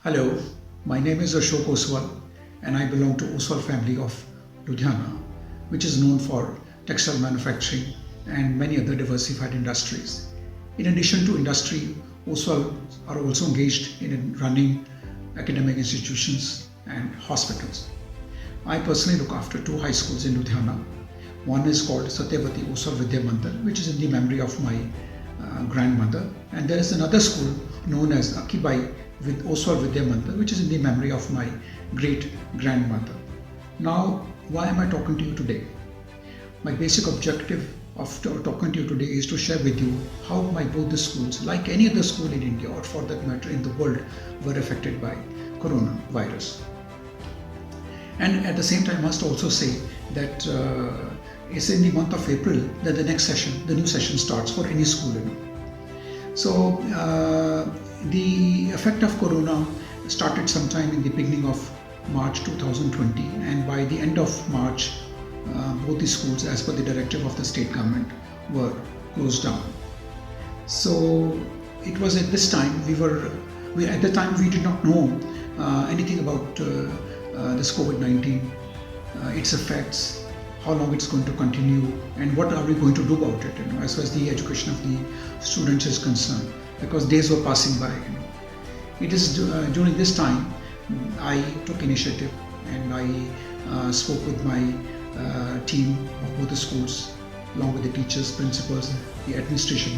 Hello, my name is Ashok Oswal and I belong to Oswal family of Ludhiana, which is known for textile manufacturing and many other diversified industries. In addition to industry, Oswal are also engaged in running academic institutions and hospitals. I personally look after two high schools in Ludhiana. One is called Satyavati Oswal Vidya Mandir, which is in the memory of my grandmother, and there is another school known as Akibai with Oswal Vidya Mandir, which is in the memory of my great grandmother. Now, why am I talking to you today? My basic objective of talking to you today is to share with you how both the schools, like any other school in India or for that matter in the world, were affected by coronavirus. And at the same time, I must also say that it's in the month of April that the next session, the new session starts for any school. So the effect of corona started sometime in the beginning of March 2020, and by the end of March, both the schools, as per the directive of the state government, were closed down. So it was at this time at the time we did not know anything about this COVID-19, its effects, how long it's going to continue, and what are we going to do about it, as far as the education of the students is concerned, because days were passing by. It is during this time I took initiative and I spoke with my team of both the schools, along with the teachers, principals, the administration,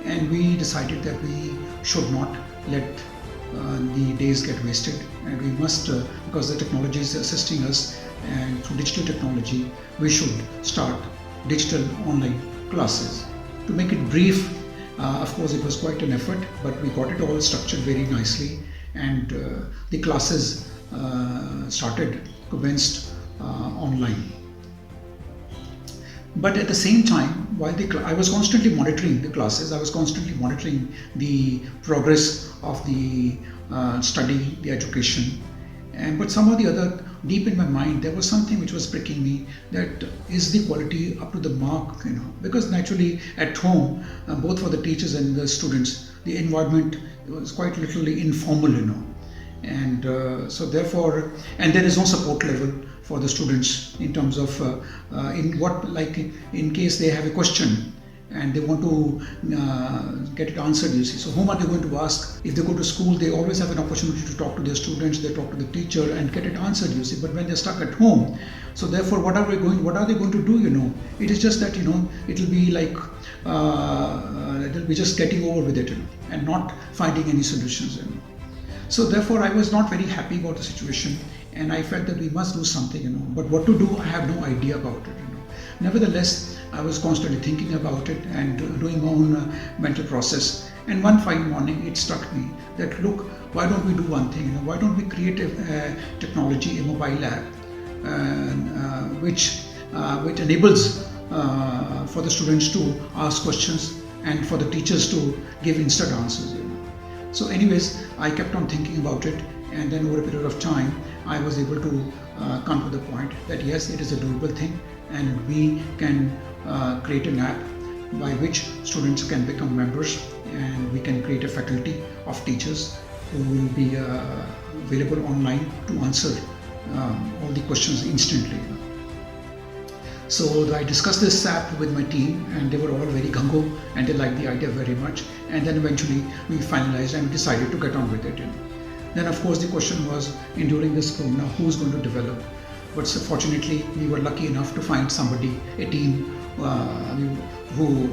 and we decided that we should not let the days get wasted, and we must, because the technology is assisting us, and through digital technology we should start digital online classes. To make it brief, of course it was quite an effort, but we got it all structured very nicely, and the classes commenced online. But at the same time, while I was constantly monitoring the classes, I was constantly monitoring the progress of the study, the education, but somehow the other, deep in my mind, there was something which was pricking me, that is the quality up to the mark, because naturally at home, both for the teachers and the students, the environment was quite literally informal, and so therefore, and there is no support level for the students in terms of in case they have a question and they want to get it answered, so whom are they going to ask? If they go to school, they always have an opportunity to talk to their students, they talk to the teacher and get it answered, but when they're stuck at home, so therefore what are they going to do? It is just that it will be like they'll be just getting over with it, and not finding any solutions. So therefore I was not very happy about the situation, and I felt that we must do something, but what to do, I have no idea about it. Nevertheless, I was constantly thinking about it and doing my own mental process. And one fine morning, it struck me that, look, why don't we do one thing? Why don't we create a technology, a mobile app, which enables for the students to ask questions and for the teachers to give instant answers. So anyways, I kept on thinking about it, and then over a period of time, I was able to come to the point that yes, it is a doable thing, and we can create an app by which students can become members, and we can create a faculty of teachers who will be available online to answer all the questions instantly. So I discussed this app with my team, and they were all very gung-ho, and they liked the idea very much, and then eventually we finalized and we decided to get on with it. Then of course the question was, during this corona, who's going to develop? But so fortunately, we were lucky enough to find somebody, a team who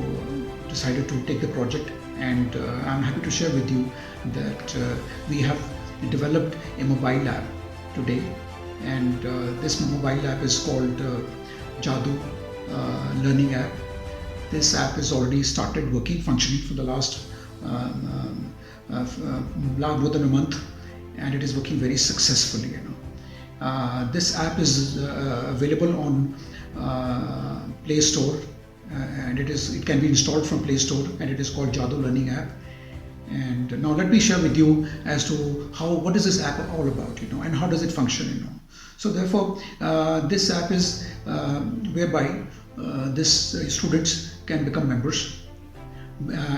decided to take the project, and I'm happy to share with you that we have developed a mobile app today, and this mobile app is called Jadoo Learning App. This app has already started working, functioning for the last more than a month, and it is working very successfully. This app is available on Play Store, and it can be installed from Play Store, and it is called Jadoo Learning App. And now let me share with you as to what is this app all about, and how does it function, So therefore, this app is whereby this students can become members.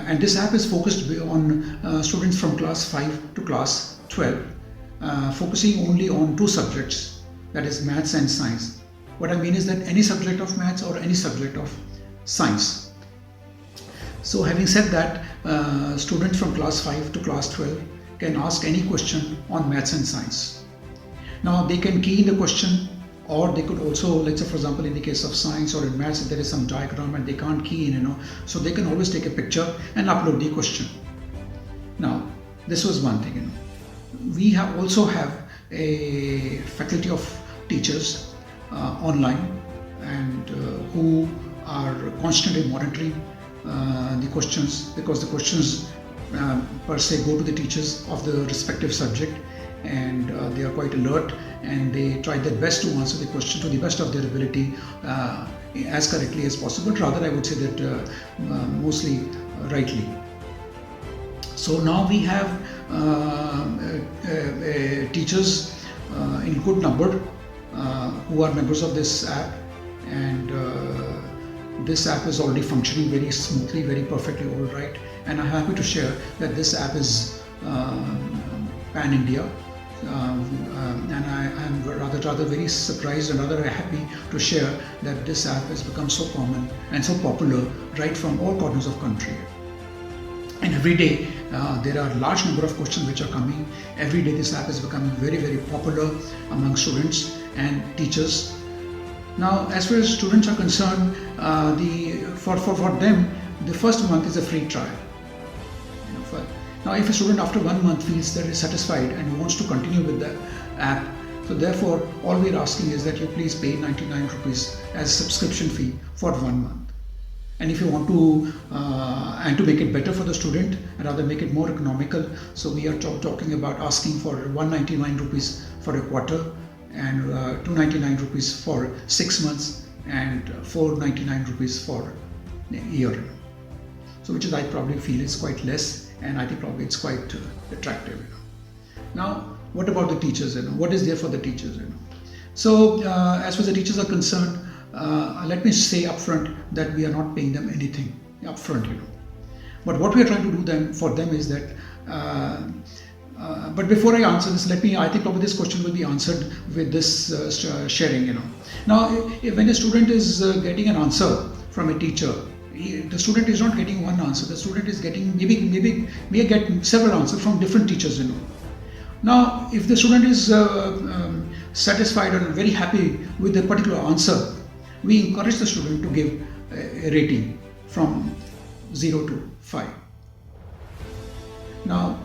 And this app is focused on students from class 5 to class 12, focusing only on two subjects, that is maths and science. What I mean is that any subject of maths or any subject of science. So having said that, students from class 5 to class 12 can ask any question on maths and science. Now they can key in the question, or they could also, let's say for example in the case of science or in maths, if there is some diagram and they can't key in, so they can always take a picture and upload the question. Now this was one thing. We also have a faculty of teachers online, and who are constantly monitoring the questions, because the questions per se go to the teachers of the respective subject, and they are quite alert, and they try their best to answer the question to the best of their ability, as correctly as possible, rather I would say that mostly rightly. So now we have teachers in good number who are members of this app, and this app is already functioning very smoothly, very perfectly all right, and I'm happy to share that this app is pan-India, and I am rather very surprised and rather happy to share that this app has become so common and so popular right from all corners of country. And every day there are large number of questions which are coming. Every day this app is becoming very popular among students and teachers. Now as far as students are concerned, for them the first month is a free trial. Now if a student after 1 month feels that is satisfied and wants to continue with the app, so therefore all we are asking is that you please pay 99 rupees as subscription fee for 1 month. And if you want to, and to make it better for the student, and rather make it more economical, so we are talking about asking for 199 rupees for a quarter, and 299 rupees for 6 months, and 499 rupees for a year. So which is, I probably feel is quite less, and I think probably it's quite attractive. Now, what about the teachers? What is there for the teachers? So as far as the teachers are concerned, let me say upfront that we are not paying them anything upfront, But what we are trying to do for them is that. But before I answer this, I think probably this question will be answered with this sharing, Now, when a student is getting an answer from a teacher, the student is not getting one answer. The student is getting may get several answers from different teachers, Now, if the student is satisfied or very happy with a particular answer, we encourage the student to give a rating from 0 to 5. Now,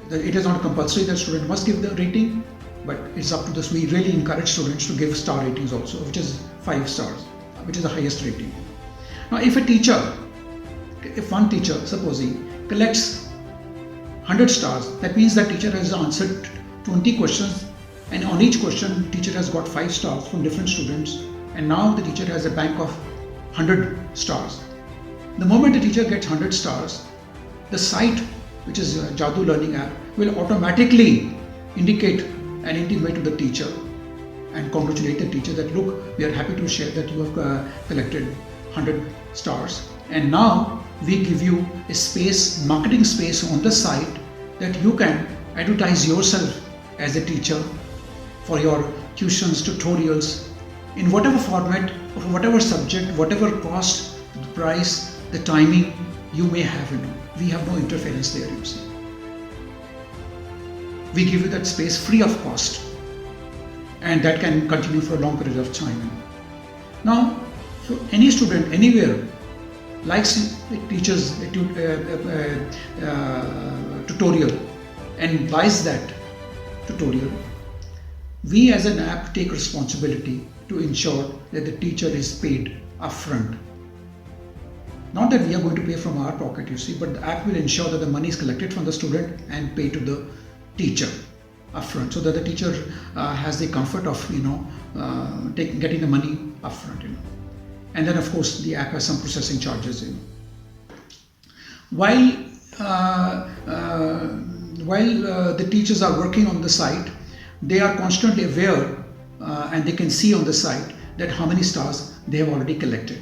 it is not compulsory that student must give the rating, but it's up to this. We really encourage students to give star ratings also, which is 5 stars, which is the highest rating. Now, if one teacher, supposing, collects 100 stars, that means that teacher has answered 20 questions, and on each question, teacher has got 5 stars from different students, and now the teacher has a bank of 100 stars. The moment the teacher gets 100 stars, the site, which is a Jadoo learning app, will automatically indicate and intimate to the teacher and congratulate the teacher that, look, we are happy to share that you have collected 100 stars, and now we give you a space, marketing space on the site, that you can advertise yourself as a teacher for your tuitions, tutorials, in whatever format, of whatever subject, whatever cost, the price, the timing you may have. We have no interference there, you see. We give you that space free of cost, and that can continue for a long period of time. Now, so any student anywhere likes the teacher's tutorial and buys that tutorial, we as an app take responsibility to ensure that the teacher is paid upfront. Not that we are going to pay from our pocket, you see, but the app will ensure that the money is collected from the student and paid to the teacher upfront, so that the teacher has the comfort of getting the money upfront. And then of course the app has some processing charges. While the teachers are working on the site, they are constantly aware and they can see on the site that how many stars they have already collected.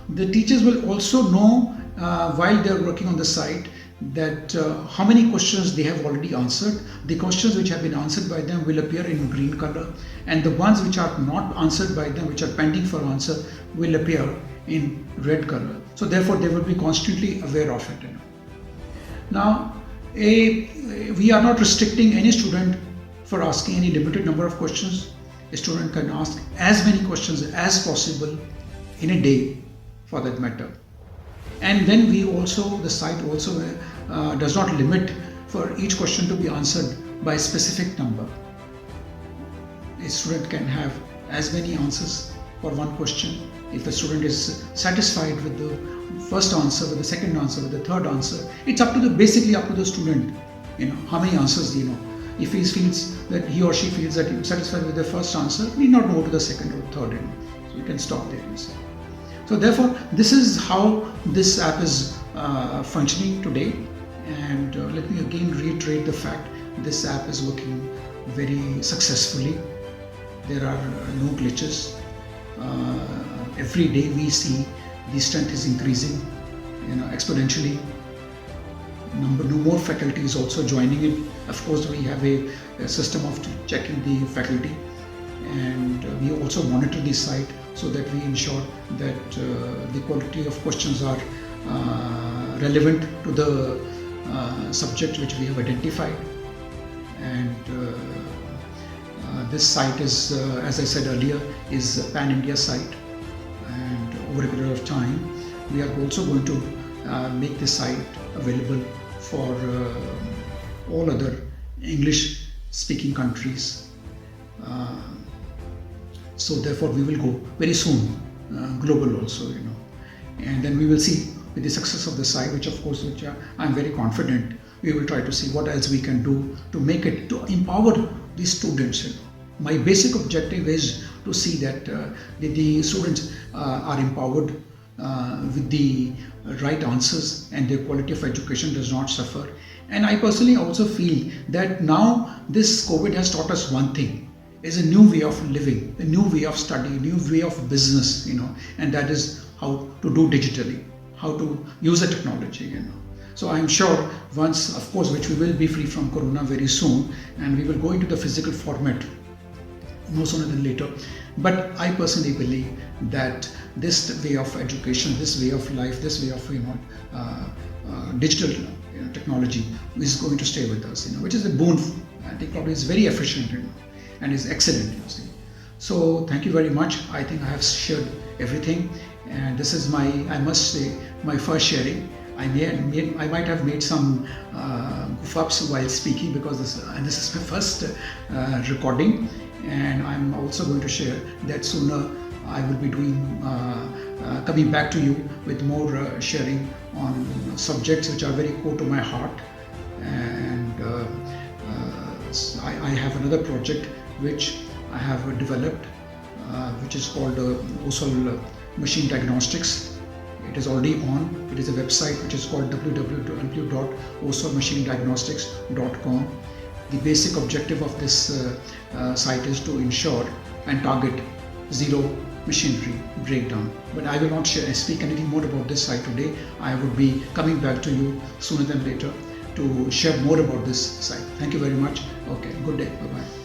The teachers will also know while they are working on the site that how many questions they have already answered. The questions which have been answered by them will appear in green color, and the ones which are not answered by them, which are pending for answer, will appear in red color. So therefore they will be constantly aware of it. Now, we are not restricting any student for asking any limited number of questions. A student can ask as many questions as possible in a day, for that matter. And then the site also does not limit for each question to be answered by a specific number. A student can have as many answers for one question. If the student is satisfied with the first answer, with the second answer, with the third answer, it's basically up to the student, how many answers they know. If he feels that he or she feels that he's satisfied with the first answer, need not go to the second or third, so you can stop there. So therefore, this is how this app is functioning today. And let me again reiterate the fact this app is working very successfully. There are no glitches. Every day we see the strength is increasing, exponentially. No more faculty is also joining it. Of course, we have a system of checking the faculty, and we also monitor the site so that we ensure that the quality of questions are relevant to the subject which we have identified. And this site is, as I said earlier, is a pan-India site, and over a period of time we are also going to make this site available for all other English speaking countries. So therefore we will go very soon global also, and then we will see with the success of the site, which I'm very confident, we will try to see what else we can do to make it, to empower the students. My basic objective is to see that the students are empowered with the right answers, and their quality of education does not suffer. And I personally also feel that now this COVID has taught us one thing, is a new way of living, a new way of study, a new way of business, and that is how to do digitally, how to use the technology, So I'm sure once, of course, which we will be free from Corona very soon, and we will go into the physical format no sooner than later. But I personally believe that this way of education, this way of life, this way of digital technology is going to stay with us, which is a boon. I think probably is very efficient, and is excellent. So thank you very much. I think I have shared everything, and this is I must say, my first sharing. I might have made some goof-ups while speaking, because this is my first recording, and I'm also going to share that sooner I will be coming back to you with more sharing on subjects which are very core to my heart. And I have another project which I have developed, which is called OSOL Machine Diagnostics. It is already on. It is a website which is called www.osolmachinediagnostics.com. The basic objective of this site is to ensure and target zero machinery breakdown. But I will not speak anything more about this site today. I would be coming back to you sooner than later to share more about this site. Thank you very much. Okay, good day. Bye-bye.